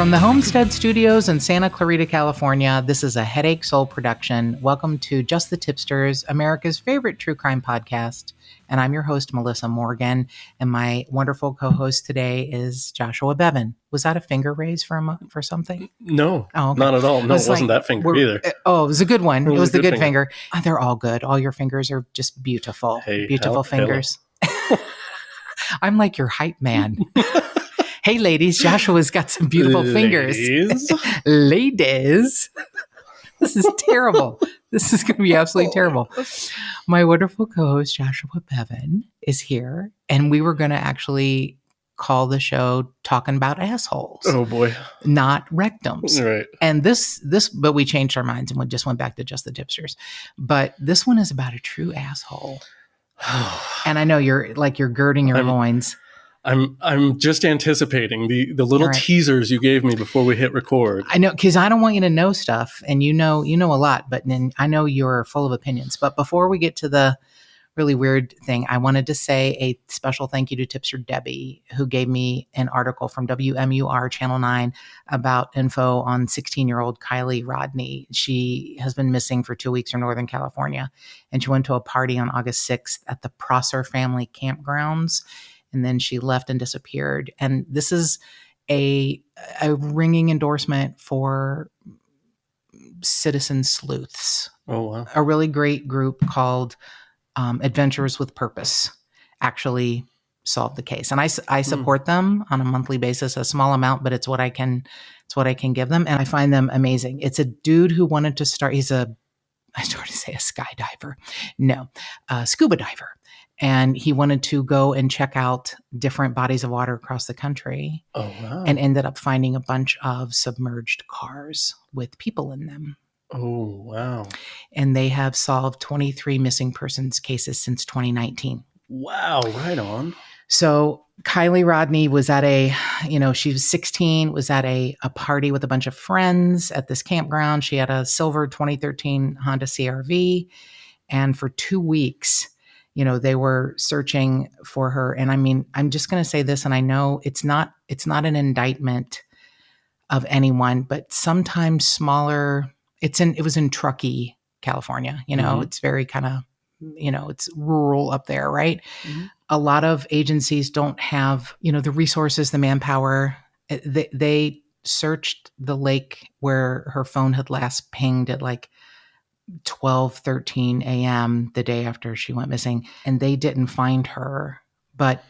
From the Homestead Studios in Santa Clarita, California, this is a Headache Soul production. Welcome to Just the Tip-Sters, America's favorite true crime podcast. And I'm your host, Melissa Morgan. And my wonderful co-host today is Joshua Bevan. Was that a finger raise for something? No, oh, okay. Not at all. No, it wasn't that finger either. Oh, it was a good one. It was the good finger. Oh, they're all good. All your fingers are just beautiful. Hey, beautiful fingers. I'm like your hype man. Hey, ladies, Joshua's got some beautiful fingers. Ladies. This is terrible. This is going to be absolutely terrible. My wonderful co-host, Joshua Bevan, is here, and we were going to actually call the show Talking About Assholes. Oh, boy. Not rectums. Right. And but we changed our minds and we just went back to Just the Tipsters. But this one is about a true asshole. And I know you're girding your loins. I'm just anticipating the little teasers you gave me before we hit record. I know, because I don't want you to know stuff, and you know a lot, but then I know you're full of opinions. But before we get to the really weird thing, I wanted to say a special thank you to Tipster Debbie, who gave me an article from WMUR Channel 9 about info on 16-year-old Kylie Rodney. She has been missing for 2 weeks from Northern California, and she went to a party on August 6th at the Prosser family campgrounds. And then she left and disappeared. And this is a ringing endorsement for citizen sleuths. Oh, wow. A really great group called Adventures with Purpose actually solved the case. And I support them on a monthly basis, a small amount, but it's what I can give them. And I find them amazing. It's a dude who wanted to start, I started to say a skydiver. No, a scuba diver. And he wanted to go and check out different bodies of water across the country. Oh, wow. And ended up finding a bunch of submerged cars with people in them. Oh, wow. And they have solved 23 missing persons cases since 2019. Wow, right on. So Kylie Rodney was at she was 16, was at a party with a bunch of friends at this campground. She had a silver 2013 Honda CR-V. And for 2 weeks, they were searching for her. And I mean, I'm just going to say this, and I know it's not an indictment of anyone, but sometimes smaller, it was in Truckee, California. It's very kind of, it's rural up there, right? Mm-hmm. A lot of agencies don't have, the resources, the manpower. They searched the lake where her phone had last pinged at 12:13 a.m. the day after she went missing, and they didn't find her. But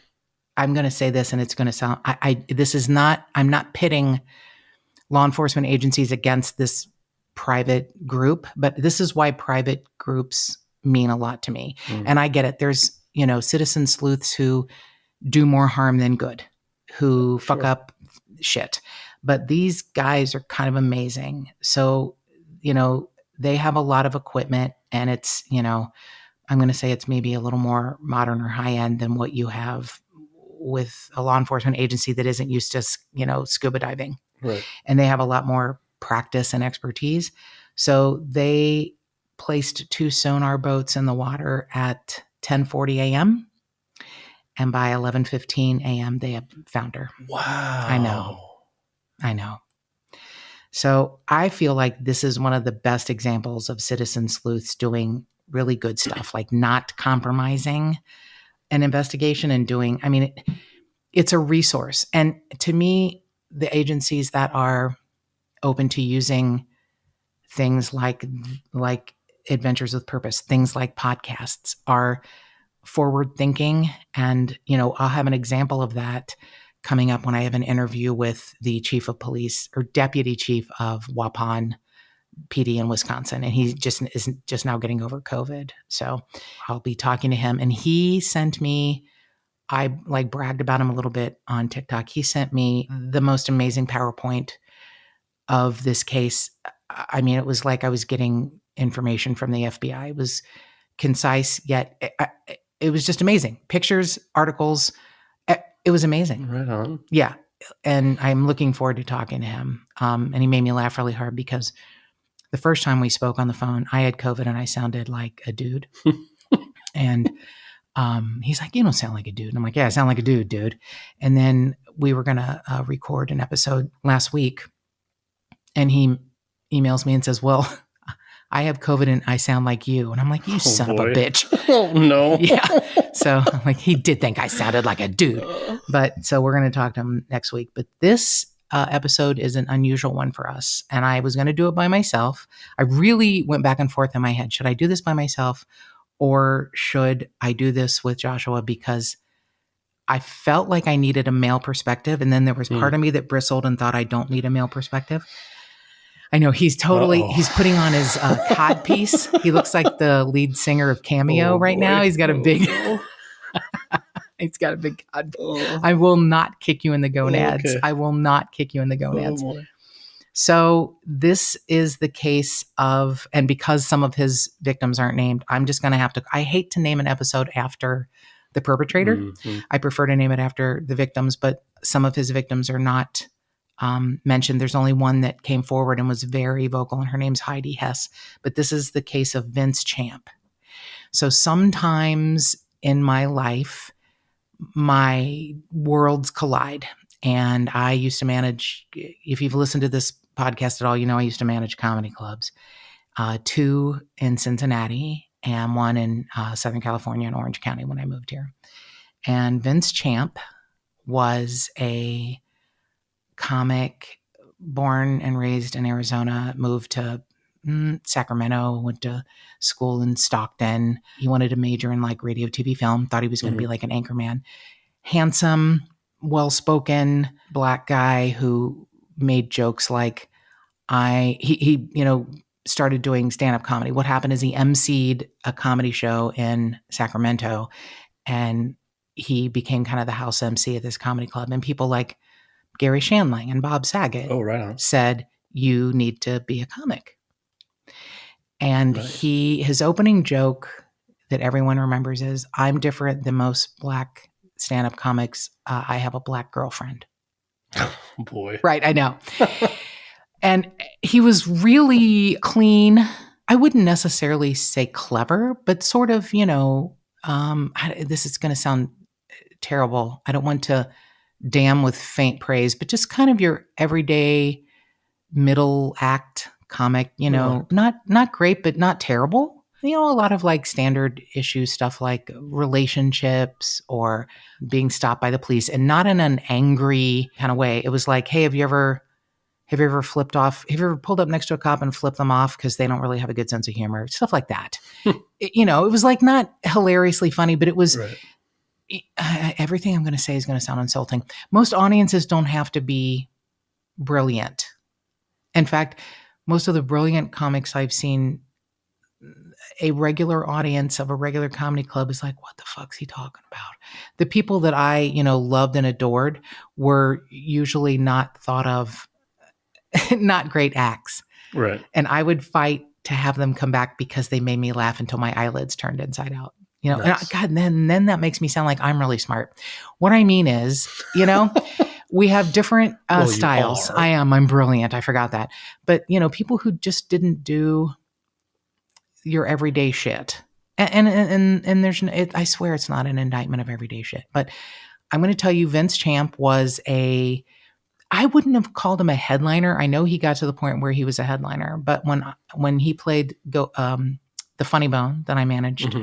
I'm going to say this, and it's going to sound, I'm not pitting law enforcement agencies against this private group, but this is why private groups mean a lot to me. And I get it. There's, citizen sleuths who do more harm than good, who fuck up shit. But these guys are kind of amazing. So, they have a lot of equipment, and it's, I'm going to say it's maybe a little more modern or high end than what you have with a law enforcement agency that isn't used to, scuba diving. Right. And they have a lot more practice and expertise. So they placed 2 sonar boats in the water at 10:40 a.m. And by 11:15 a.m., they have found her. Wow. I know. So I feel like this is one of the best examples of citizen sleuths doing really good stuff, like not compromising an investigation and doing, it's a resource. And to me, the agencies that are open to using things like Adventures with Purpose, things like podcasts, are forward thinking. And, I'll have an example of that coming up when I have an interview with the chief of police or deputy chief of Waupun PD in Wisconsin. And he isn't just now getting over COVID. So I'll be talking to him. And he sent me, I bragged about him a little bit on TikTok. He sent me the most amazing PowerPoint of this case. It was like I was getting information from the FBI. It was concise, yet it was just amazing. Pictures, articles. It was amazing. Right on. Yeah. And I'm looking forward to talking to him. And he made me laugh really hard because the first time we spoke on the phone, I had COVID and I sounded like a dude. And He's like, you don't sound like a dude. And I'm like, yeah, I sound like a dude. And then we were going to record an episode last week. And he emails me and says, well, I have COVID and I sound like you. And I'm like, you son of a bitch. Oh, no. Yeah. So I'm like, he did think I sounded like a dude. But so we're going to talk to him next week. But this episode is an unusual one for us. And I was going to do it by myself. I really went back and forth in my head. Should I do this by myself? Or should I do this with Joshua? Because I felt like I needed a male perspective. And then there was part of me that bristled and thought I don't need a male perspective. I know he's putting on his cod piece. He looks like the lead singer of Cameo now. He's got a big, he's got a big cod. I will not kick you in the gonads. Okay. I will not kick you in the gonads. So this is the case of, and because some of his victims aren't named, I'm just going to have to, I hate to name an episode after the perpetrator. Mm-hmm. I prefer to name it after the victims, but some of his victims are not mentioned. There's only one that came forward and was very vocal, and her name's Heidi Hess. But this is the case of Vince Champ. So sometimes in my life, my worlds collide. And I used to manage, if you've listened to this podcast at all, you know I used to manage comedy clubs, 2 in Cincinnati and 1 in Southern California and Orange County when I moved here. And Vince Champ was a comic born and raised in Arizona, moved to Sacramento, went to school in Stockton. He wanted to major in like radio, TV, film, thought he was going to be like an anchorman. Handsome, well-spoken black guy who made jokes like he started doing stand-up comedy. What happened is he emceed a comedy show in Sacramento, and he became kind of the house MC at this comedy club. And people like Gary Shandling and Bob Saget said, you need to be a comic. And his opening joke that everyone remembers is, I'm different than most black stand-up comics. I have a black girlfriend. Oh, boy. Right, I know. And he was really clean. I wouldn't necessarily say clever, but sort of, this is going to sound terrible. I don't want to damn with faint praise, but just kind of your everyday middle act comic, not great, but not terrible. A lot of like standard issue stuff like relationships or being stopped by the police, and not in an angry kind of way. It was like, hey, have you ever flipped off? Have you ever pulled up next to a cop and flipped them off because they don't really have a good sense of humor? Stuff like that. It was like not hilariously funny, but it was everything I'm going to say is going to sound insulting. Most audiences don't have to be brilliant. In fact, most of the brilliant comics I've seen, a regular audience of a regular comedy club is like, what the fuck's he talking about? The people that I, loved and adored were usually not thought of, not great acts. Right. And I would fight to have them come back because they made me laugh until my eyelids turned inside out. Nice. And then that makes me sound like I'm really smart. What I mean is, we have different styles. I'm brilliant. I forgot that. But, people who just didn't do your everyday shit. And there's, I swear it's not an indictment of everyday shit. But I'm going to tell you, Vince Champ was I wouldn't have called him a headliner. I know he got to the point where he was a headliner. But when he played The Funny Bone that I managed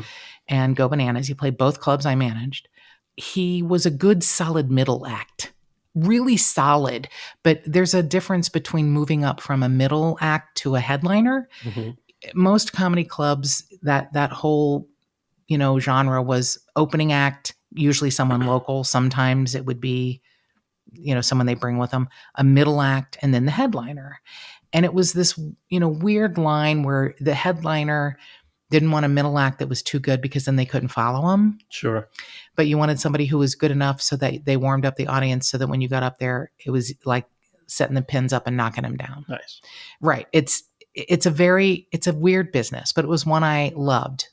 and Go Bananas, he played both clubs I managed. He was a good, solid middle act. Really solid. But there's a difference between moving up from a middle act to a headliner. Most comedy clubs, that whole, genre was opening act, usually someone local. Sometimes it would be, someone they bring with them, a middle act, and then the headliner. And it was this, weird line where the headliner didn't want a middle act that was too good because then they couldn't follow him. Sure. But you wanted somebody who was good enough so that they warmed up the audience so that when you got up there, it was like setting the pins up and knocking them down. Nice. Right. It's a weird business, but it was one I loved.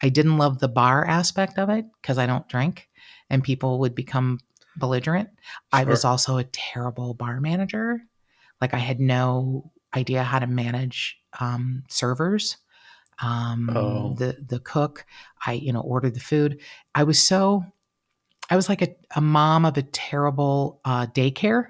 I didn't love the bar aspect of it because I don't drink and people would become belligerent. Sure. I was also a terrible bar manager. Like I had no idea how to manage servers. Oh. The cook. I, ordered the food. I was like a mom of a terrible daycare,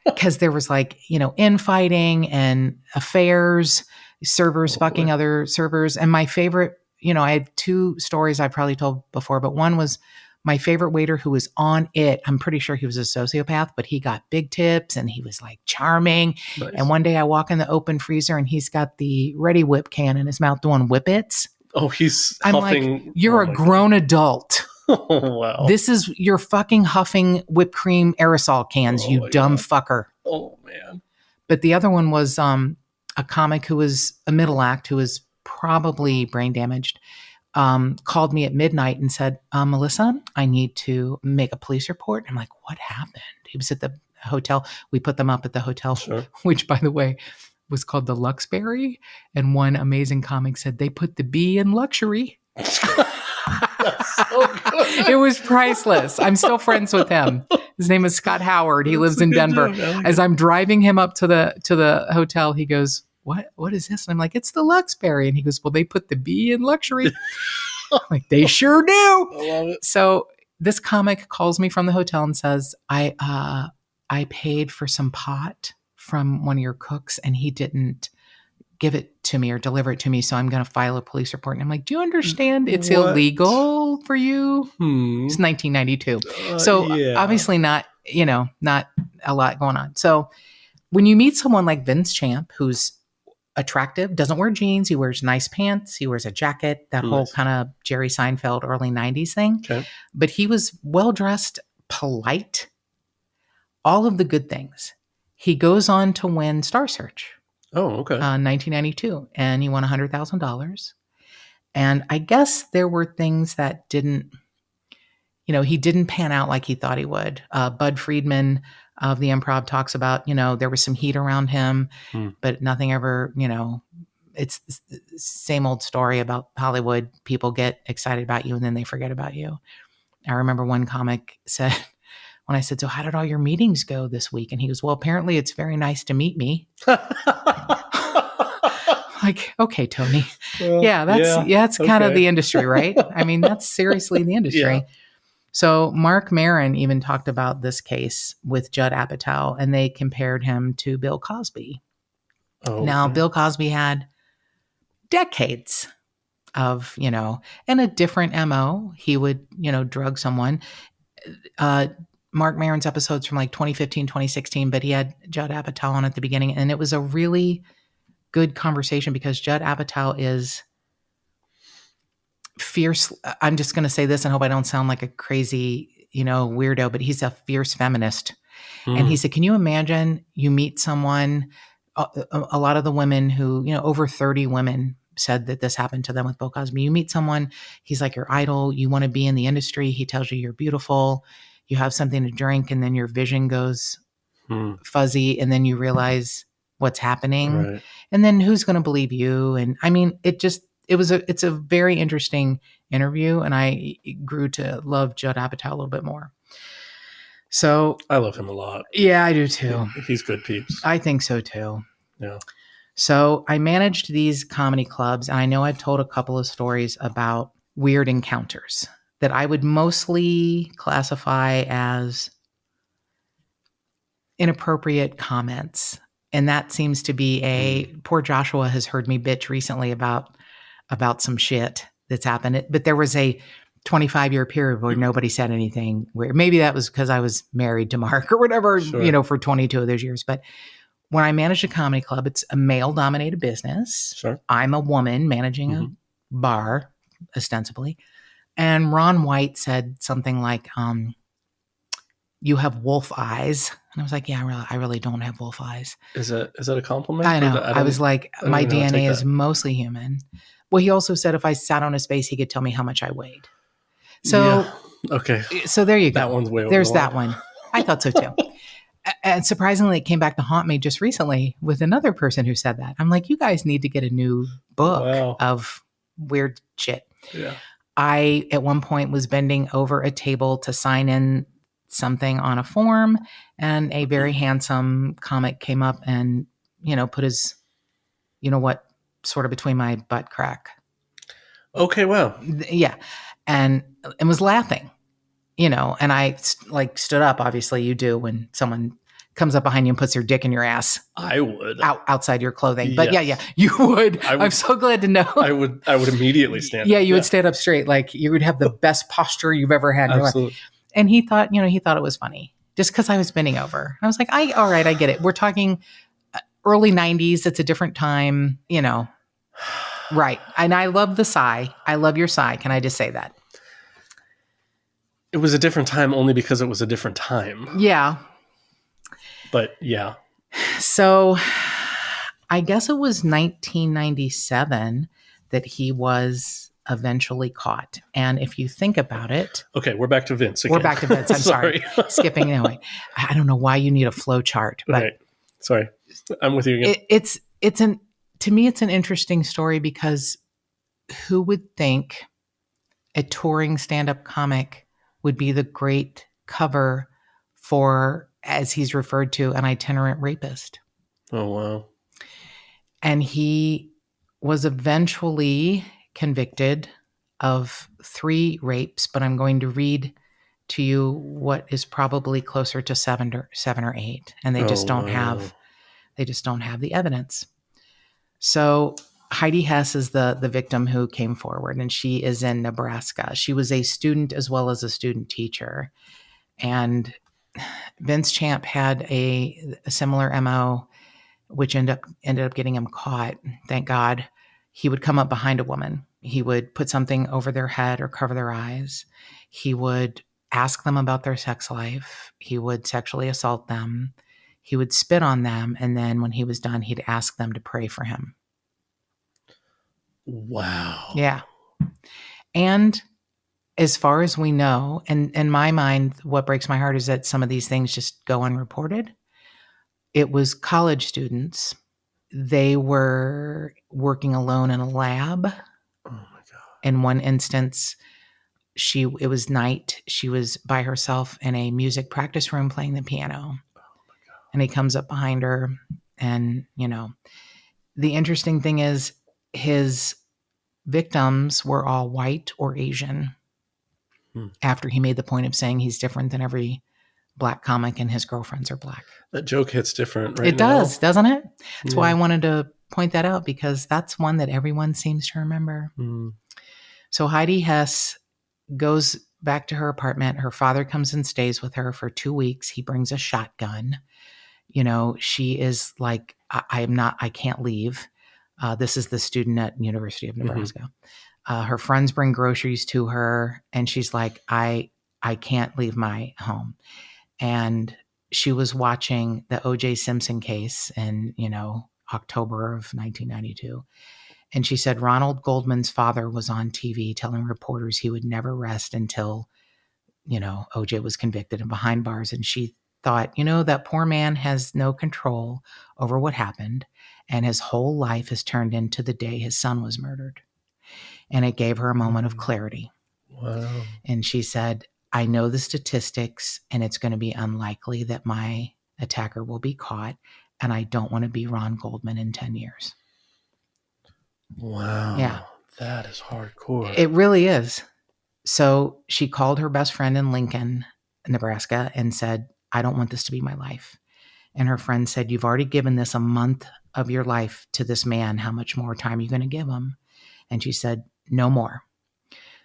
because there was like, infighting and affairs, servers Oh fucking boy. other servers. And my favorite, I had two stories I probably told before, but one was my favorite waiter who was on it. I'm pretty sure he was a sociopath, but he got big tips and he was like charming. And Nice. one day I walk in the open freezer and he's got the Ready Whip can in his mouth doing whippets. Oh, he's I'm huffing. like, you're a my grown adult. Oh, wow. This is your fucking huffing whipped cream aerosol cans, Oh, you my dumb God. fucker. Oh, man. But the other one was a comic who was a middle act who was probably brain damaged, called me at midnight and said, Melissa, I need to make a police report. I'm like, what happened? He was at the hotel. We put them up at the hotel, Sure. which, by the way, was called the Luxbury. And one amazing comic said they put the B in luxury. That's so good. It was priceless. I'm still friends with him. His name is Scott Howard. He lives in Denver. As I'm driving him up to the hotel, he goes, What is this? And I'm like, it's the Luxbury. And he goes, well, they put the B in luxury. I'm like, they sure do. I love it. So this comic calls me from the hotel and says, I paid for some pot from one of your cooks and he didn't give it to me or deliver it to me. So I'm going to file a police report. And I'm like, do you understand it's illegal for you? It's 1992. So obviously not a lot going on. So when you meet someone like Vince Champ, who's attractive, doesn't wear jeans, he wears nice pants, he wears a jacket, that whole kind of Jerry Seinfeld early 90s thing. Okay. But he was well-dressed, polite, all of the good things. He goes on to win Star Search. Oh, okay. 1992, and he won $100,000. And I guess there were things that didn't, he didn't pan out like he thought he would. Bud Friedman of the Improv talks about, there was some heat around him, but nothing ever, it's the same old story about Hollywood. People get excited about you and then they forget about you. I remember one comic said, when I said, so how did all your meetings go this week? And he goes, well, apparently it's very nice to meet me. Like, okay, Tony. Well, that's kind of the industry, right? I mean, that's seriously the industry. Yeah. So Mark Maron even talked about this case with Judd Apatow, and they compared him to Bill Cosby. Oh, okay. Now, Bill Cosby had decades of, and a different MO. He would, drug someone. Mark Maron's episodes from like 2015, 2016, but he had Judd Apatow on at the beginning. And it was a really good conversation because Judd Apatow is fierce. I'm just going to say this and hope I don't sound like a crazy, weirdo, but he's a fierce feminist. And he said, can you imagine you meet someone, a lot of the women who, over 30 women said that this happened to them with Bill Cosby. You meet someone, he's like your idol. You want to be in the industry. He tells you you're beautiful. You have something to drink and then your vision goes fuzzy and then you realize what's happening. Right. And then who's going to believe you? And I mean, it's a very interesting interview and I grew to love Judd Apatow a little bit more. So I love him a lot. Yeah, I do too. He's good peeps. I think so too. Yeah. So I managed these comedy clubs and I know I've told a couple of stories about weird encounters that I would mostly classify as inappropriate comments. And that seems to be poor Joshua has heard me bitch recently about some shit that's happened. But there was a 25-year period where nobody said anything weird. Maybe that was because I was married to Mark or whatever, for 22 of those years. But when I managed a comedy club, it's a male-dominated business. Sure. I'm a woman managing a bar, ostensibly. And Ron White said something like, you have wolf eyes. And I was like, yeah, I really don't have wolf eyes. Is that a compliment? I know. I was like, my DNA is mostly human. Well, he also said if I sat on his face, he could tell me how much I weighed. So, okay. So there you go. That one's way over. There's that one. I thought so too. And surprisingly, it came back to haunt me just recently with another person who said that. I'm like, you guys need to get a new book of weird shit. Yeah. I, at one point, was bending over a table to sign in something on a form, and a very handsome comic came up and, put his, sort of between my butt crack. Okay, wow. Yeah. And was laughing, and I like stood up. Obviously you do when someone comes up behind you and puts their dick in your ass. I would. Outside your clothing. Yes. But yeah, you would. I'm so glad to know. I would immediately stand up. Yeah, you would stand up straight. Like you would have the best posture you've ever had in your life. And he thought it was funny just because I was bending over. I was like, all right, I get it. We're talking early 90s. It's a different time, Right. And I love the sigh. I love your sigh. Can I just say that? It was a different time only because it was a different time. Yeah. But yeah. So I guess it was 1997 that he was eventually caught. And if you think about it. Okay, we're back to Vince again. We're back to Vince. I'm sorry. Skipping anyway. I don't know why you need a flow chart. But right. Sorry. I'm with you again. To me, it's an interesting story because who would think a touring stand-up comic would be the great cover for, as he's referred to, an itinerant rapist? Oh, wow. And he was eventually convicted of 3 rapes, but I'm going to read to you what is probably closer to 7 or 8, and they just don't have the evidence. So Heidi Hess is the victim who came forward, and she is in Nebraska. She was a student as well as a student teacher. And Vince Champ had a similar MO, which ended up getting him caught. Thank God. He would come up behind a woman. He would put something over their head or cover their eyes. He would ask them about their sex life. He would sexually assault them. He would spit on them. And then when he was done, he'd ask them to pray for him. Wow. Yeah. And as far as we know, and in my mind, what breaks my heart is that some of these things just go unreported. It was college students. They were working alone in a lab. Oh my God. In one instance, it was night. She was by herself in a music practice room playing the piano. Oh my God. And he comes up behind her. And, the interesting thing is his victims were all white or Asian. After he made the point of saying he's different than every Black comic and his girlfriends are Black. That joke hits different right now. It does, doesn't it? That's why I wanted to point that out, because that's one that everyone seems to remember. So Heidi Hess goes back to her apartment. Her father comes and stays with her for 2 weeks. He brings a shotgun. She is like, I can't leave. This is the student at University of Nebraska. Her friends bring groceries to her, and she's like, I can't leave my home. And she was watching the O.J. Simpson case in, October of 1992. And she said Ronald Goldman's father was on TV telling reporters he would never rest until, O.J. was convicted and behind bars. And she thought, that poor man has no control over what happened. And his whole life has turned into the day his son was murdered. And it gave her a moment of clarity. Wow. And she said, I know the statistics, and it's going to be unlikely that my attacker will be caught. And I don't want to be Ron Goldman in 10 years. Wow. Yeah. That is hardcore. It really is. So she called her best friend in Lincoln, Nebraska, and said, I don't want this to be my life. And her friend said, you've already given this a month of your life to this man. How much more time are you going to give him? And she said, no more.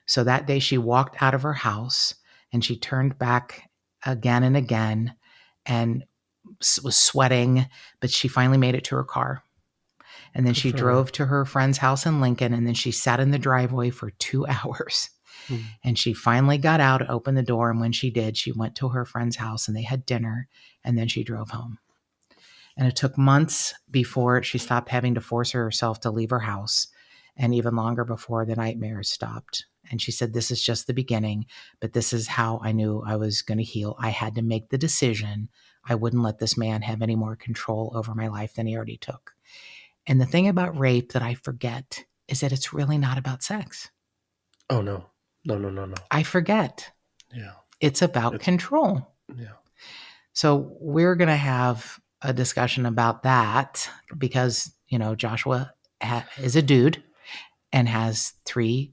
So that day she walked out of her house and she turned back again and again and was sweating, but she finally made it to her car. And then she drove to her friend's house in Lincoln, and then she sat in the driveway for 2 hours. And she finally got out, opened the door, and when she did, she went to her friend's house and they had dinner, and then she drove home. And it took months before she stopped having to force herself to leave her house, and even longer before the nightmares stopped. And she said, this is just the beginning, but this is how I knew I was going to heal. I had to make the decision. I wouldn't let this man have any more control over my life than he already took. And the thing about rape that I forget is that it's really not about sex. Oh, no. No. I forget. Yeah. It's about control. Yeah. So we're going to have a discussion about that because, Joshua is a dude and has 3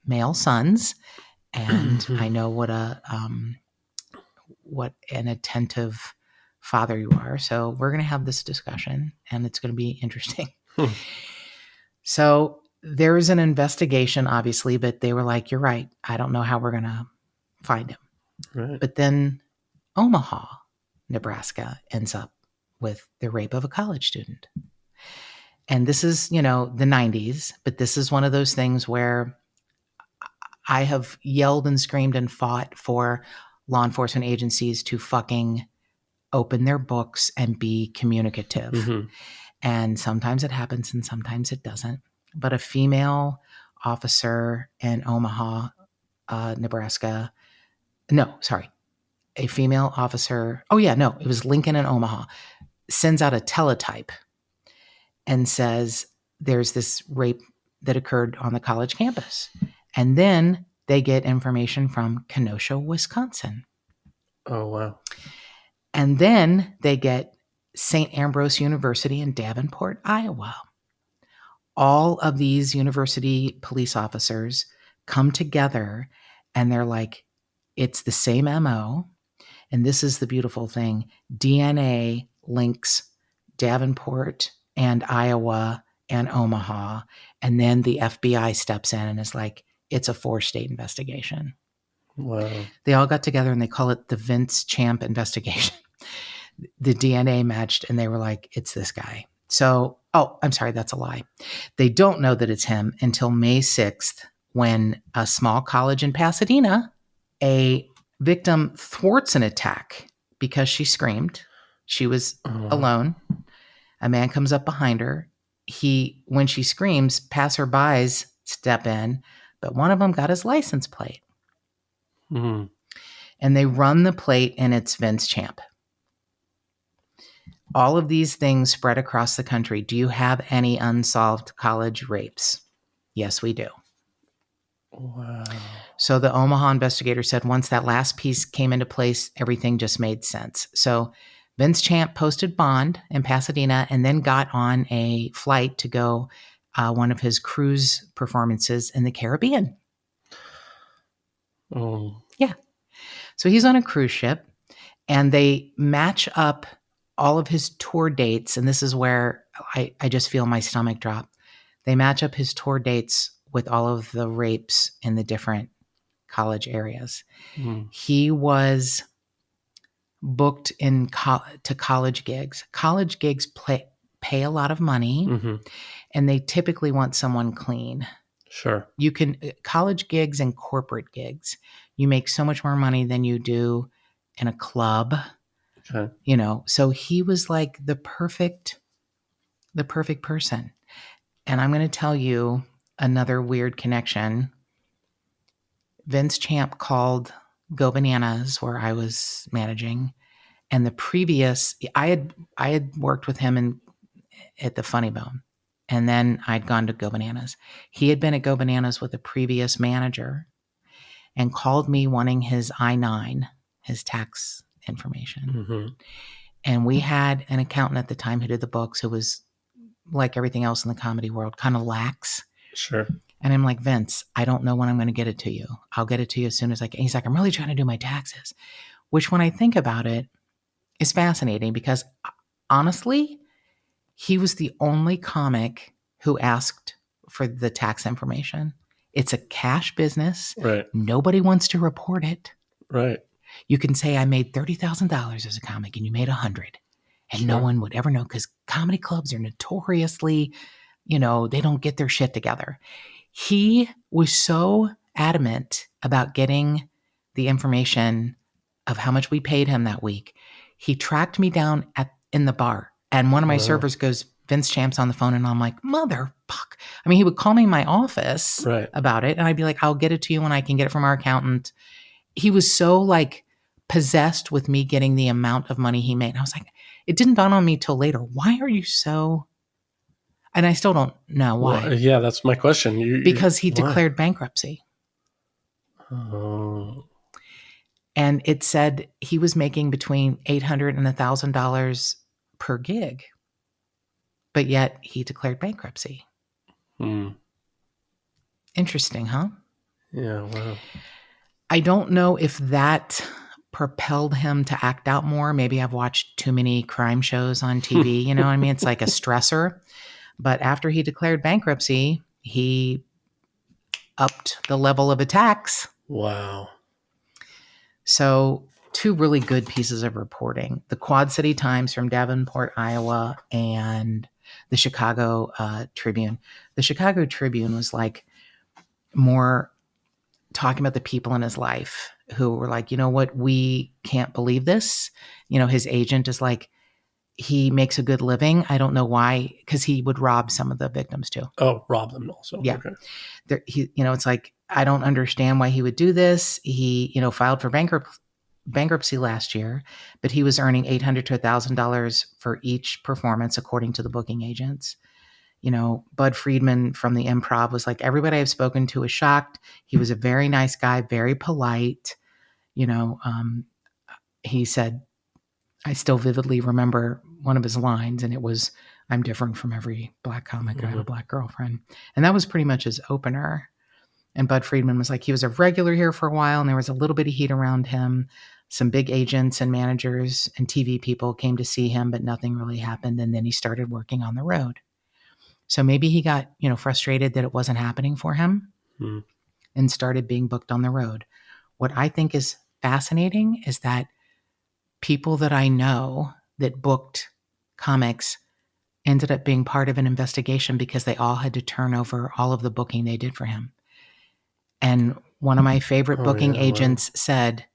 male sons. And I know what an attentive father you are. So we're going to have this discussion and it's going to be interesting. So there is an investigation, obviously, but they were like, you're right. I don't know how we're going to find him. Right. But then Omaha, Nebraska ends up with the rape of a college student. And this is, the 90s, but this is one of those things where I have yelled and screamed and fought for law enforcement agencies to fucking open their books and be communicative. Mm-hmm. And sometimes it happens and sometimes it doesn't. But a female officer in Omaha, Nebraska, a female officer, it was Lincoln in Omaha, sends out a teletype and says there's this rape that occurred on the college campus. And then they get information from Kenosha, Wisconsin. Oh, wow. And then they get St. Ambrose University in Davenport, Iowa. All of these university police officers come together and they're like, it's the same MO. And this is the beautiful thing. DNA links Davenport and Iowa and Omaha. And then the FBI steps in and is like, it's a 4-state investigation. Wow. They all got together and they call it the Vince Champ investigation. The DNA matched and they were like, it's this guy. So, I'm sorry, that's a lie. They don't know that it's him until May 6th when a small college in Pasadena, a victim thwarts an attack because she screamed. She was alone. A man comes up behind her. When she screams, passerbys step in, but one of them got his license plate. Mm-hmm. And they run the plate and it's Vince Champ. All of these things spread across the country. Do you have any unsolved college rapes? Yes, we do. Wow. So the Omaha investigator said once that last piece came into place, everything just made sense. So Vince Champ posted bond in Pasadena and then got on a flight to go one of his cruise performances in the Caribbean. Oh. Yeah. So he's on a cruise ship and they match up all of his tour dates. And this is where I just feel my stomach drop. They match up his tour dates with all of the rapes in the different college areas. Mm. He was booked to college gigs. College gigs pay a lot of money, mm-hmm. and they typically want someone clean. Sure. You can college gigs and corporate gigs. You make so much more money than you do in a club. Okay. So he was like the perfect person. And I'm going to tell you another weird connection. Vince Champ called Go Bananas, where I was managing, and I had worked with him at the Funny Bone, and then I'd gone to Go Bananas. He had been at Go Bananas with a previous manager, and called me wanting his I-9, his tax information. Mm-hmm. And we had an accountant at the time who did the books who was, like everything else in the comedy world, kind of lax. Sure. And I'm like, Vince, I don't know when I'm going to get it to you. I'll get it to you as soon as I can. He's like, I'm really trying to do my taxes, which when I think about it is fascinating because honestly, he was the only comic who asked for the tax information. It's a cash business. Right. Nobody wants to report it. Right. You can say I made $30,000 as a comic and you made $100, and Sure. no one would ever know because comedy clubs are notoriously, they don't get their shit together. He was so adamant about getting the information of how much we paid him that week. He tracked me down in the bar, and one of my servers goes, Vince Champ's on the phone, and I'm like, motherfuck. I mean, he would call me in my office about it, and I'd be like, I'll get it to you when I can get it from our accountant. He was so like possessed with me getting the amount of money he made. And I was like, it didn't dawn on me till later. Why are you so... And I still don't know why. Well, yeah, that's my question. Because he declared bankruptcy. Oh. And it said he was making between $800 and $1,000 per gig. But yet he declared bankruptcy. Interesting, huh? Yeah, wow. I don't know if that propelled him to act out more. Maybe I've watched too many crime shows on TV. You know what I mean? It's like a stressor. But after he declared bankruptcy, he upped the level of attacks. Wow. So, two really good pieces of reporting: the Quad City Times from Davenport, Iowa, and the Chicago Tribune. The Chicago Tribune was like more talking about the people in his life who were like, you know what, we can't believe this. You know, his agent is like, he makes a good living. I don't know why, because he would rob some of the victims too. Oh, rob them also. Yeah. Okay. It's like, I don't understand why he would do this. He, filed for bankruptcy last year, but he was earning $800 to $1,000 for each performance, according to the booking agents. Bud Friedman from the Improv was like, everybody I've spoken to is shocked. He was a very nice guy, very polite. He said, I still vividly remember one of his lines, and it was, I'm different from every black comic. I have a black girlfriend. And that was pretty much his opener. And Bud Friedman was like, he was a regular here for a while, and there was a little bit of heat around him. Some big agents and managers and TV people came to see him, but nothing really happened. And then he started working on the road. So maybe he got, frustrated that it wasn't happening for him and started being booked on the road. What I think is fascinating is that people that I know that booked comics ended up being part of an investigation because they all had to turn over all of the booking they did for him. And one of my favorite booking agents said,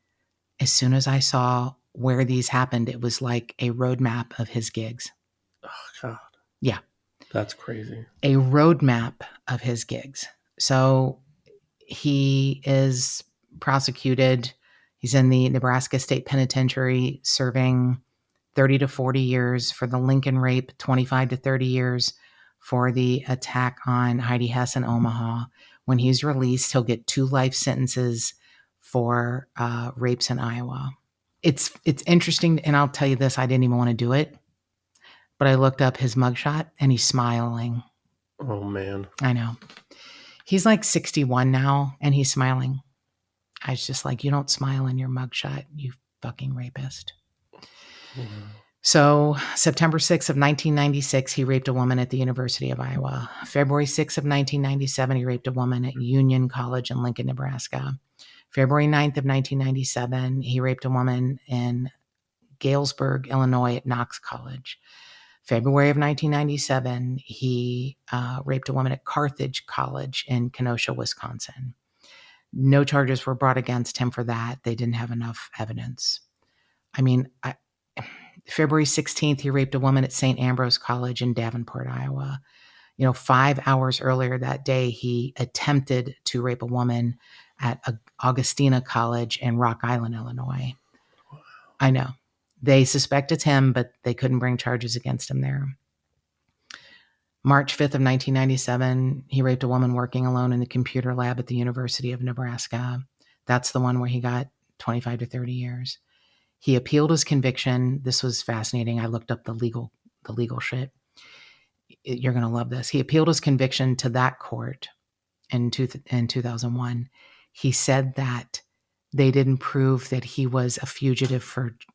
as soon as I saw where these happened, it was like a roadmap of his gigs. Oh, God. Yeah. That's crazy. A roadmap of his gigs. So he is prosecuted. He's in the Nebraska State Penitentiary serving 30 to 40 years for the Lincoln rape, 25 to 30 years for the attack on Heidi Hess in Omaha. When he's released, he'll get 2 life sentences for rapes in Iowa. It's interesting, and I'll tell you this, I didn't even want to do it, but I looked up his mugshot, and he's smiling. Oh, man. I know. He's like 61 now, and he's smiling. I was just like, you don't smile in your mugshot, you fucking rapist. So September 6th of 1996, he raped a woman at the University of Iowa. February 6th of 1997, he raped a woman at Union College in Lincoln, Nebraska. February 9th of 1997, he raped a woman in Galesburg, Illinois at Knox College. February of 1997, he raped a woman at Carthage College in Kenosha, Wisconsin. No charges were brought against him for that. They didn't have enough evidence. I mean, February 16th, he raped a woman at St. Ambrose College in Davenport, Iowa. 5 hours earlier that day, he attempted to rape a woman at Augustina College in Rock Island, Illinois. I know. They suspect it's him, but they couldn't bring charges against him there. March 5th of 1997, he raped a woman working alone in the computer lab at the University of Nebraska. That's the one where he got 25 to 30 years. He appealed his conviction. This was fascinating. I looked up the legal shit. You're going to love this. He appealed his conviction to that court in 2001. He said that they didn't prove that he was a fugitive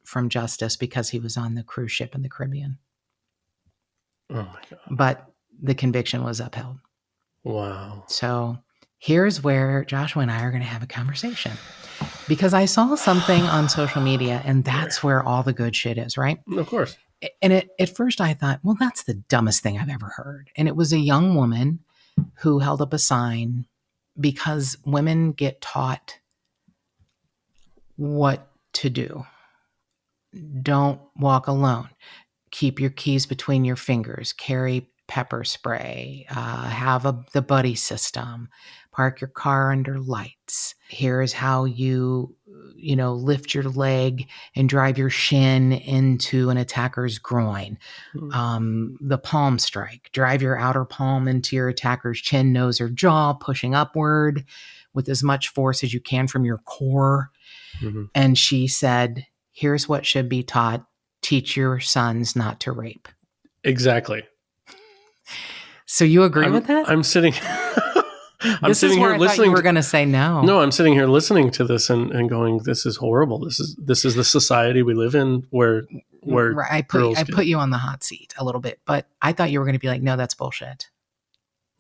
from justice because he was on the cruise ship in the Caribbean. Oh, my God. But the conviction was upheld. Wow. So here's where Joshua and I are going to have a conversation. Because I saw something on social media, and that's where all the good shit is, right? Of course. And at first I thought, well, that's the dumbest thing I've ever heard. And it was a young woman who held up a sign because women get taught what to do. Don't walk alone. Keep your keys between your fingers. Carry pepper spray. Have the buddy system. Park your car under lights. Here's how you lift your leg and drive your shin into an attacker's groin. The palm strike. Drive your outer palm into your attacker's chin, nose, or jaw, pushing upward with as much force as you can from your core. Mm-hmm. And she said, here's what should be taught. Teach your sons not to rape. Exactly. So you agree with that? I'm sitting. I'm This sitting is where here I listening. thought you were going to say no. No, I'm sitting here listening to this and going, "This is horrible. This is the society we live in where I girls put you on the hot seat a little bit, but I thought you were going to be like, no, that's bullshit.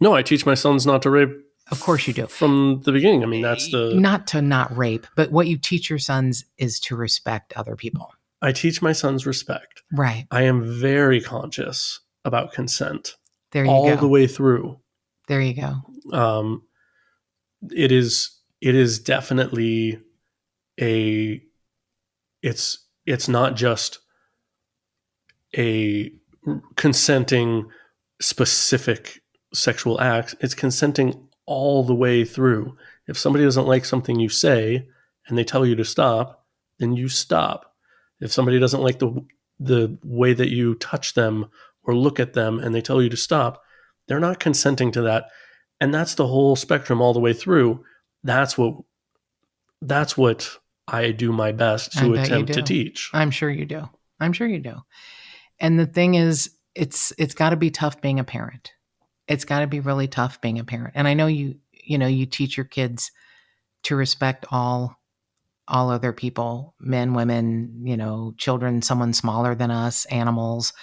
No, I teach my sons not to rape. Of course you do. From the beginning. I mean, that's the... Not to not rape, but what you teach your sons is to respect other people. I teach my sons respect. Right. I am very conscious about consent. There you go. All the way through. There you go. It is definitely it's not just a consenting specific sexual acts. It's consenting all the way through. If somebody doesn't like something you say and they tell you to stop, then you stop. If somebody doesn't like the way that you touch them or look at them and they tell you to stop, they're not consenting to that. And that's the whole spectrum all the way through. That's what I do my best to attempt to teach. I'm sure you do. And the thing is, it's got to be tough being a parent. It's got to be really tough being a parent. And I know you teach your kids to respect all other people, men, women, children, someone smaller than us, animals.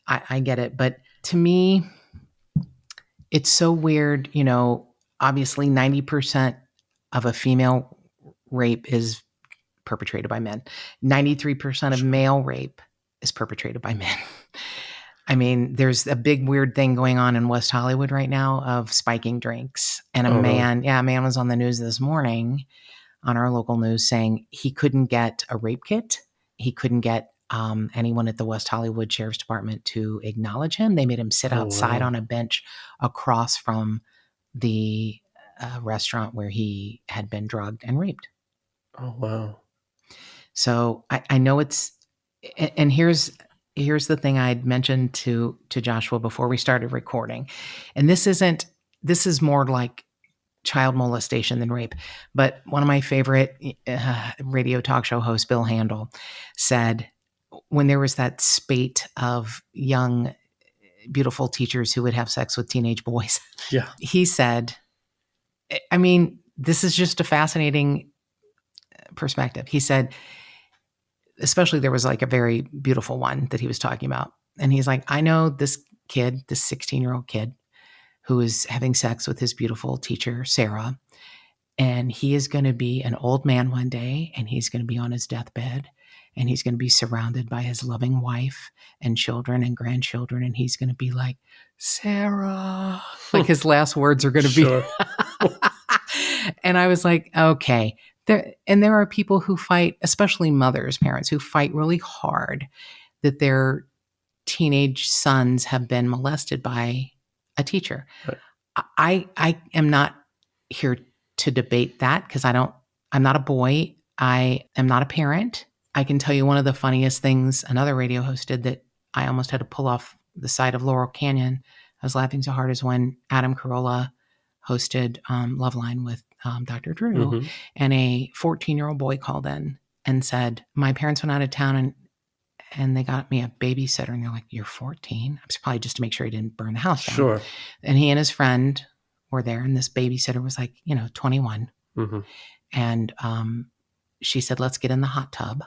I get it. But to me, it's so weird. Obviously 90% of a female rape is perpetrated by men. 93% of male rape is perpetrated by men. I mean, there's a big weird thing going on in West Hollywood right now of spiking drinks. And a man was on the news this morning on our local news saying he couldn't get a rape kit. He couldn't get anyone at the West Hollywood Sheriff's Department to acknowledge him. They made him sit outside on a bench across from the restaurant where he had been drugged and raped. Oh, wow. So I know and here's the thing I had mentioned to Joshua before we started recording. And this is more like child molestation than rape. But one of my favorite radio talk show hosts, Bill Handel, said when there was that spate of young, beautiful teachers who would have sex with teenage boys, he said, I mean, this is just a fascinating perspective. He said, especially there was like a very beautiful one that he was talking about. And he's like, I know this 16-year-old kid who is having sex with his beautiful teacher, Sarah. And he is going to be an old man one day, and he's going to be on his deathbed, and he's going to be surrounded by his loving wife and children and grandchildren. And he's going to be like, Sarah, like his last words are going to be. And I was like, okay. There are people who fight, especially mothers, parents, who fight really hard that their teenage sons have been molested by a teacher. Right. I am not here to debate that because I'm not a boy. I am not a parent. I can tell you one of the funniest things another radio host did that I almost had to pull off the side of Laurel Canyon. I was laughing so hard is when Adam Carolla hosted Loveline with Dr. Drew, mm-hmm. and a 14-year-old boy called in and said, my parents went out of town and they got me a babysitter. And they're like, you're 14? I was probably just to make sure he didn't burn the house down. Sure. And he and his friend were there, and this babysitter was like, 21. Mm-hmm. And she said, let's get in the hot tub,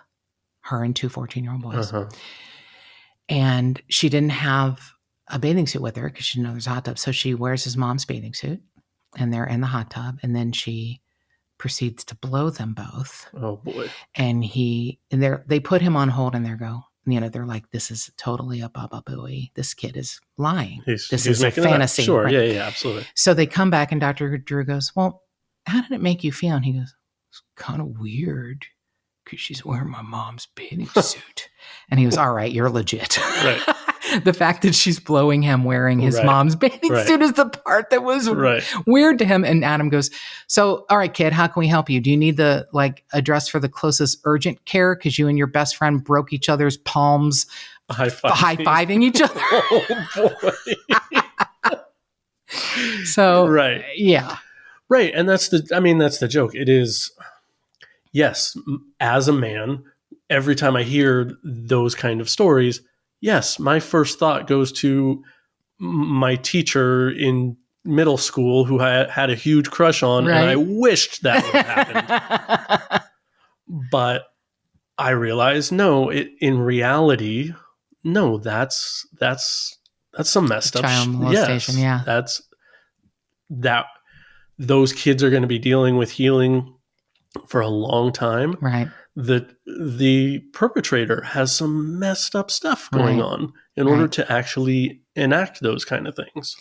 her and two 14-year-old boys. Uh-huh. And she didn't have a bathing suit with her because she didn't know there's a hot tub. So she wears his mom's bathing suit, and they're in the hot tub. And then she proceeds to blow them both. Oh, boy. And they put him on hold, and they're like, this is totally a Baba Booey. This kid is lying. This is a fantasy. Sure. Right? Yeah, absolutely. So they come back, and Dr. Drew goes, well, how did it make you feel? And he goes, it's kind of weird because she's wearing my mom's bathing suit. And he was, all right, you're legit. Right. The fact that she's blowing him wearing his mom's bathing suit is the part that was weird to him. And Adam goes, so, all right, kid, how can we help you? Do you need the address for the closest urgent care? Because you and your best friend broke each other's palms, high-fiving each other. Oh, boy. So, yeah. Right. And that's the joke. It is, yes, as a man, every time I hear those kind of stories, yes, my first thought goes to my teacher in middle school who I had a huge crush on, and I wished that would have happened. But I realized, no, in reality, no, that's some messed up Child molestation, yes, yeah. that those kids are going to be dealing with healing for a long time. Right. The perpetrator has some messed up stuff going on in order to actually enact those kind of things.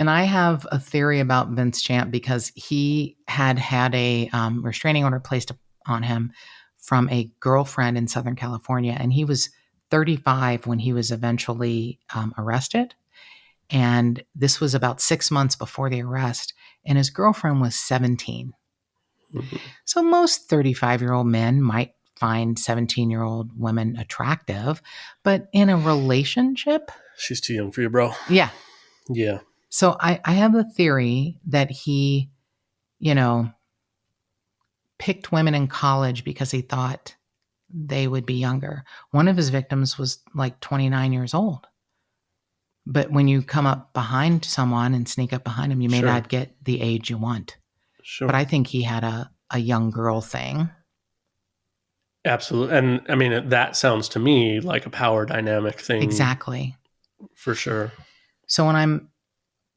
And I have a theory about Vince Champ because he had a restraining order placed on him from a girlfriend in Southern California. And he was 35 when he was eventually arrested. And this was about 6 months before the arrest. And his girlfriend was 17. Mm-hmm. So most 35-year-old men might find 17-year-old women attractive. But in a relationship, she's too young for you, bro. Yeah. Yeah. So I have a theory that he, picked women in college because he thought they would be younger. One of his victims was like 29 years old. But when you come up behind someone and sneak up behind him, you may not get the age you want. Sure. But I think he had a young girl thing. Absolutely. And I mean, that sounds to me like a power dynamic thing. Exactly. For sure. So when I'm,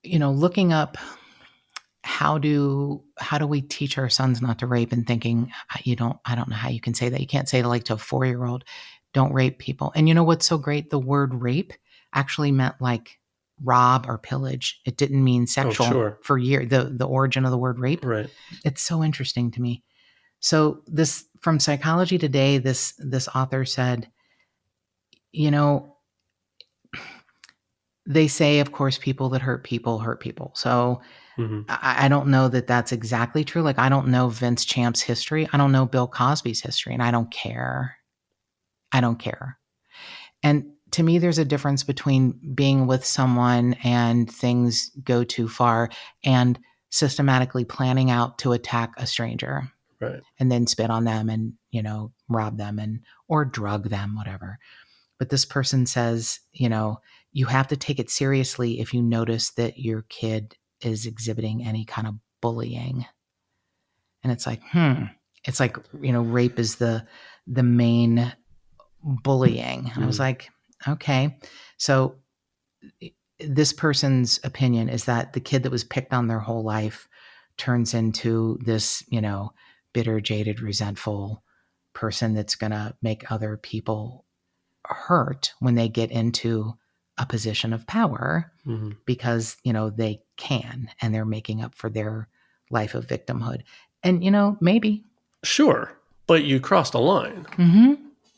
looking up how do we teach our sons not to rape, and thinking, I don't know how you can say that. You can't say like to a 4-year-old, don't rape people. And you know what's so great? The word rape actually meant like rob or pillage. It didn't mean sexual for years. The origin of the word rape. Right. It's so interesting to me. So this, from Psychology Today, this author said, they say, of course, people that hurt people hurt people. So I don't know that that's exactly true. Like, I don't know Vince Champ's history. I don't know Bill Cosby's history, and I don't care. And to me, there's a difference between being with someone and things go too far and systematically planning out to attack a stranger. Right. And then spit on them and, rob them or drug them, whatever. But this person says, you have to take it seriously if you notice that your kid is exhibiting any kind of bullying. And it's like, it's like, rape is the main bullying. And I was like, okay. So this person's opinion is that the kid that was picked on their whole life turns into this, bitter, jaded, resentful person that's going to make other people hurt when they get into a position of power because, they can, and they're making up for their life of victimhood. And, maybe. Sure. But you crossed a line.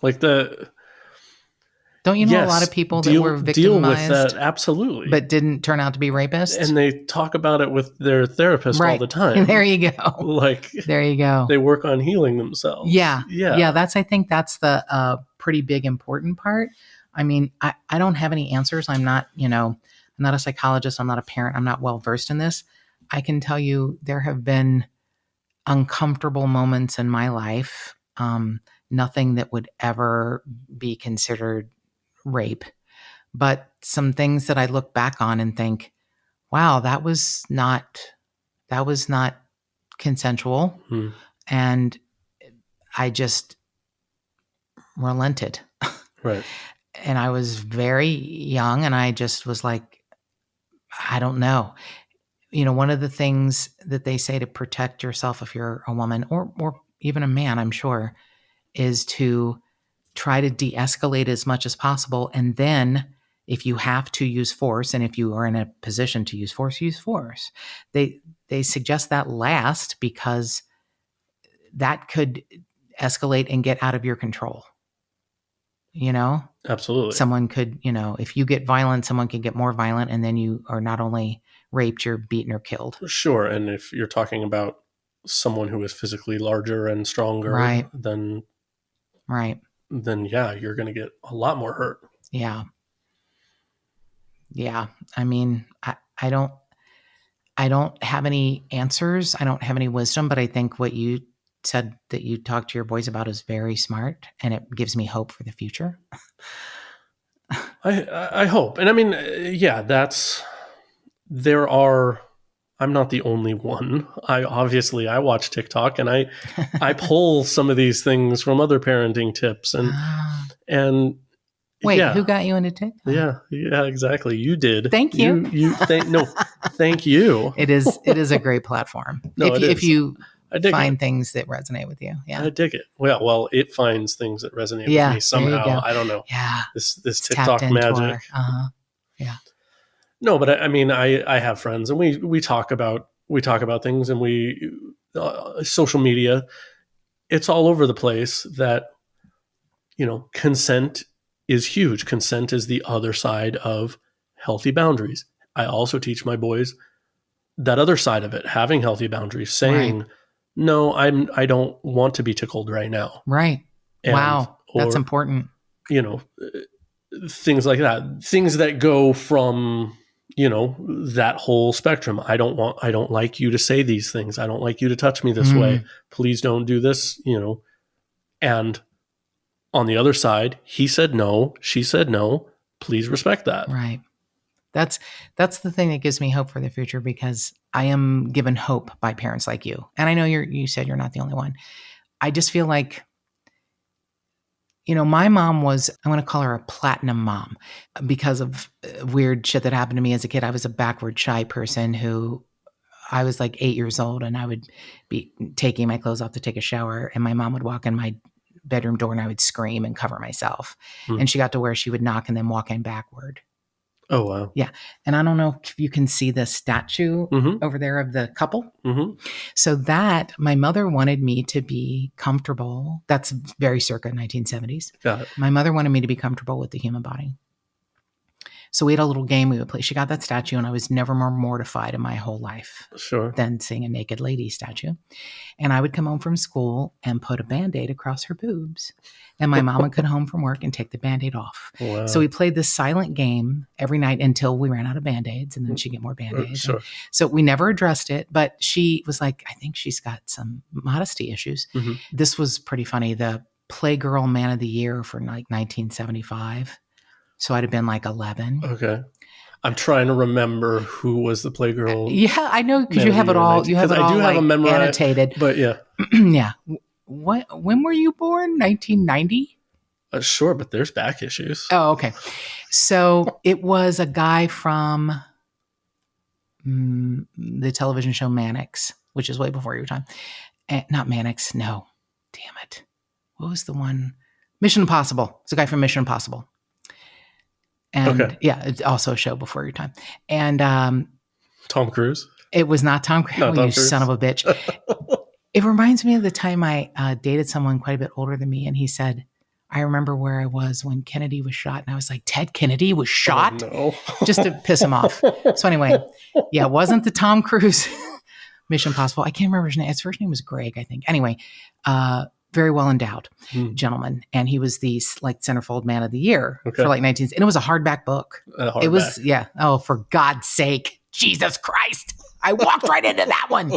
Like don't you know a lot of people that were victimized? Deal with that, absolutely. But didn't turn out to be rapists? And they talk about it with their therapist all the time. There you go. Like, there you go. They work on healing themselves. Yeah. I think that's the pretty big important part. I mean, I don't have any answers. I'm not, I'm not a psychologist. I'm not a parent. I'm not well versed in this. I can tell you there have been uncomfortable moments in my life. Nothing that would ever be considered rape, but some things that I look back on and think, wow, that was not consensual. And I just relented. Right. And I was very young, and I just was like, I don't know. One of the things that they say to protect yourself if you're a woman or even a man, I'm sure, is to try to de-escalate as much as possible. And then if you have to use force, and if you are in a position to use force, use force. They suggest that last because that could escalate and get out of your control. Absolutely. Someone could, if you get violent, someone can get more violent, and then you are not only raped, you're beaten or killed. Sure. And if you're talking about someone who is physically larger and stronger, then yeah, you're going to get a lot more hurt. Yeah. I mean, I don't have any answers. I don't have any wisdom, but I think what you said that you talked to your boys about is very smart, and it gives me hope for the future. I hope. And I mean, yeah, I'm not the only one. I watch TikTok, and I pull some of these things from other parenting tips, Ah. and Wait, yeah, who got you into TikTok? yeah, exactly. You did. Thank you. Thank you. It is a great platform. No, it If is. you I dig find it. things that resonate with you. Yeah. I dig it. Well, it finds things that resonate with Yeah, me there you somehow. go. I don't know. Yeah. This It's tapped TikTok into magic. our yeah. No, but I mean, I have friends, and we talk about things, and we social media. It's all over the place. That consent is huge. Consent is the other side of healthy boundaries. I also teach my boys that other side of it, having healthy boundaries, Right. saying, no, I don't want to be tickled right now. Right. And, Wow. That's or, important. things like that, things that go from, that whole spectrum. I don't like you to say these things. I don't like you to touch me this Hmm. way. Please don't do this, and on the other side, he said no, she said no. Please respect that. Right. That's the thing that gives me hope for the future, because I am given hope by parents like you. And I know you said you're not the only one. I just feel like, my mom was, I'm going to call her a platinum mom because of weird shit that happened to me as a kid. I was a backward, shy person who, I was like 8 years old, and I would be taking my clothes off to take a shower, and my mom would walk in my bedroom door, and I would scream and cover myself. And she got to where she would knock and then walk in backward. Oh, wow. Yeah. And I don't know if you can see the statue Mm-hmm. over there of the couple. Mm-hmm. So that my mother wanted me to be comfortable. That's very circa 1970s. Got it. My mother wanted me to be comfortable with the human body. So we had a little game we would play. She got that statue, and I was never more mortified in my whole life Sure. than seeing a naked lady statue. And I would come home from school and put a Band-Aid across her boobs. And my mom would come home from work and take the Band-Aid off. Wow. So we played this silent game every night until we ran out of Band-Aids, and then she'd get more Band-Aids. Sure. So we never addressed it, but she was like, I think she's got some modesty issues. Mm-hmm. This was pretty funny. The Playgirl Man of the Year for like 1975. So I'd have been like 11. Okay. I'm trying to remember who was the Playgirl. Yeah, I know, because you have it all. You have it all, I do have like annotated. But yeah. Yeah. When were you born? 1990? Sure, but there's back issues. Oh, okay. So it was a guy from the television show Mannix, which is way before your time. Not Mannix. No. Damn it. What was the one? Mission Impossible. It's a guy from Mission Impossible. And okay. Yeah, it's also a show before your time. And Tom Cruise? It was not Tom Cruise. No, Tom Cruise. Son of a bitch. It reminds me of the time I dated someone quite a bit older than me, and he said, I remember where I was when Kennedy was shot. And I was like, Ted Kennedy was shot? Oh, no. Just to piss him off. So anyway, yeah, it wasn't the Tom Cruise Mission Impossible. I can't remember his name. His first name was Greg, I think. Anyway, very well endowed gentleman. And he was the like centerfold man of the year for like 19. And it was a hardback book. It was, yeah. Oh, for God's sake. Jesus Christ. I walked right into that one.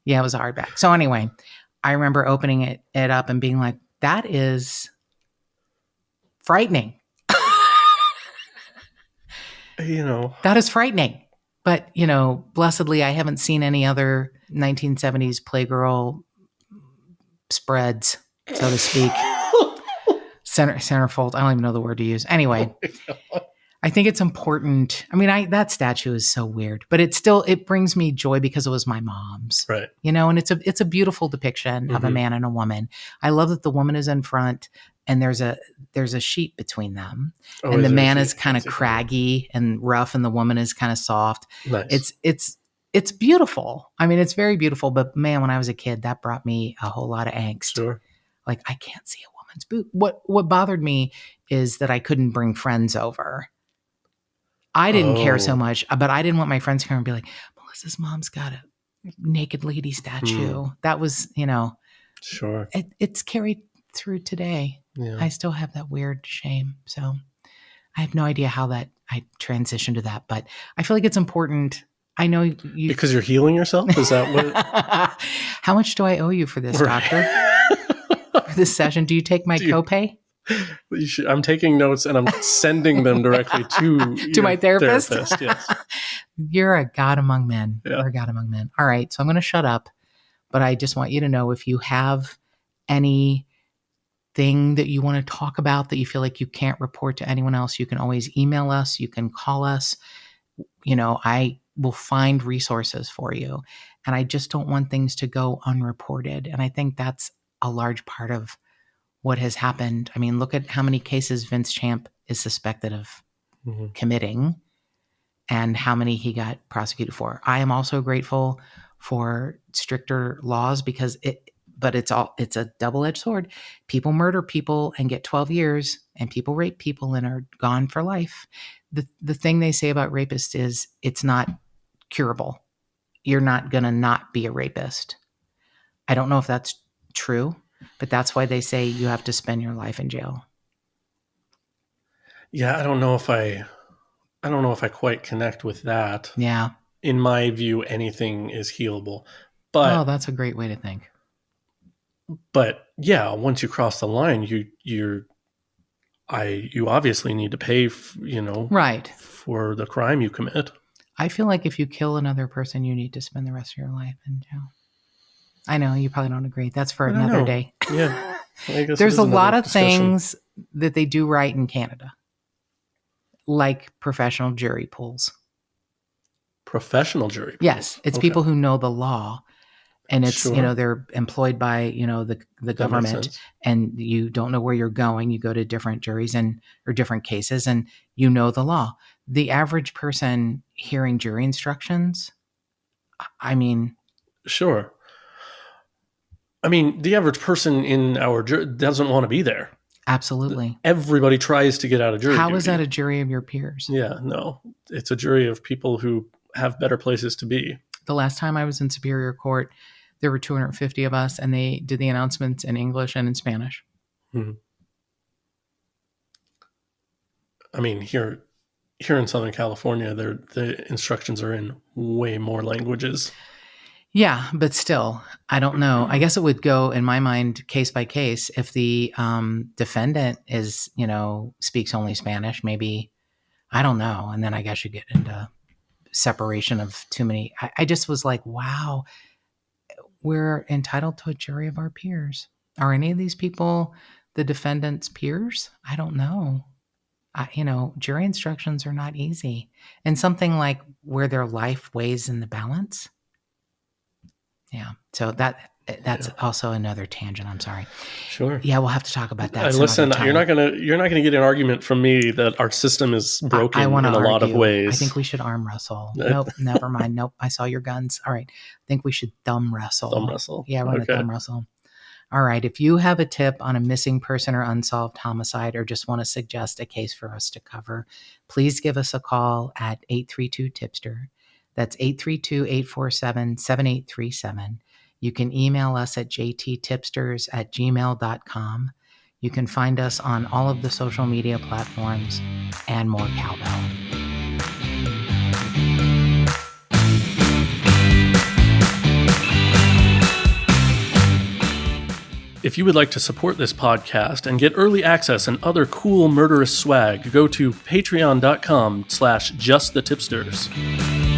Yeah, it was a hardback. So anyway, I remember opening it up and being like, that is frightening. That is frightening. But, blessedly, I haven't seen any other 1970s Playgirl spreads, so to speak. Centerfold. I don't even know the word to use. Anyway, I think it's important. I mean, that statue is so weird, but it brings me joy because it was my mom's. Right. And it's a beautiful depiction of a man and a woman. I love that the woman is in front and there's a sheet between them. And the man is kind of craggy and rough and the woman is kind of soft. Nice. It's beautiful. I mean, it's very beautiful, but man, when I was a kid, that brought me a whole lot of angst. Sure. Like, I can't see a woman's boob. What bothered me is that I couldn't bring friends over. I didn't care so much, but I didn't want my friends to come and be like, Melissa's mom's got a naked lady statue. That was, Sure. It's carried through today. Yeah. I still have that weird shame. So I have no idea how I transitioned to that, but I feel like it's important. I know you. Because you're healing yourself? Is that what? How much do I owe you for this, doctor? For this session? Do you take my copay? I'm taking notes and I'm sending them directly to To my therapist? Yes. You're a god among men. Yeah. You're a god among men. All right. So I'm going to shut up, but I just want you to know if you have anything that you want to talk about that you feel like you can't report to anyone else, you can always email us. You can call us. I will find resources for you. And I just don't want things to go unreported. And I think that's a large part of what has happened. I mean, look at how many cases Vince Champ is suspected of committing and how many he got prosecuted for. I am also grateful for stricter laws because it's a double-edged sword. People murder people and get 12 years, and people rape people and are gone for life. The thing they say about rapists is it's not curable. You're not going to not be a rapist. I don't know if that's true, but that's why they say you have to spend your life in jail. Yeah, I don't know if I quite connect with that. Yeah. In my view, anything is healable. But that's a great way to think. But yeah, once you cross the line, you obviously need to pay, right, for the crime you commit. I feel like if you kill another person, you need to spend the rest of your life in jail. I know you probably don't agree. That's for another day. Yeah, I guess there's a lot of things that they do right in Canada, like professional jury pools. Professional jury pools. Yes, it's people who know the law. And it's, Sure. They're employed by, the government, and you don't know where you're going. You go to different juries or different cases, and you know the law. The average person hearing jury instructions, I mean. Sure. I mean, the average person in our jury doesn't want to be there. Absolutely. Everybody tries to get out of jury How duty. is that a jury of your peers? Yeah, no. It's a jury of people who have better places to be. The last time I was in Superior Court, there were 250 of us, and they did the announcements in English and in Spanish. Mm-hmm. I mean, here in Southern California, the instructions are in way more languages. Yeah, but still, I don't know. I guess it would go, in my mind, case by case. If the defendant is, speaks only Spanish, maybe, I don't know. And then I guess you get into separation of too many. I just was like, wow, we're entitled to a jury of our peers. Are any of these people the defendant's peers? I don't know. Jury instructions are not easy. And something like where their life weighs in the balance. Yeah. So that's also another tangent. I'm sorry. Sure. Yeah, we'll have to talk about that. Listen, you're not gonna get an argument from me that our system is broken in a lot of ways. I think we should arm wrestle. Nope, never mind. Nope, I saw your guns. All right. I think we should thumb wrestle. Thumb wrestle. Yeah, we're gonna thumb wrestle. All right. If you have a tip on a missing person or unsolved homicide, or just want to suggest a case for us to cover, please give us a call at 832-TIPSTER. That's 832-847-7837. You can email us at jttipsters@gmail.com. You can find us on all of the social media platforms, and more cowbell. If you would like to support this podcast and get early access and other cool murderous swag, go to patreon.com/justthetipsters.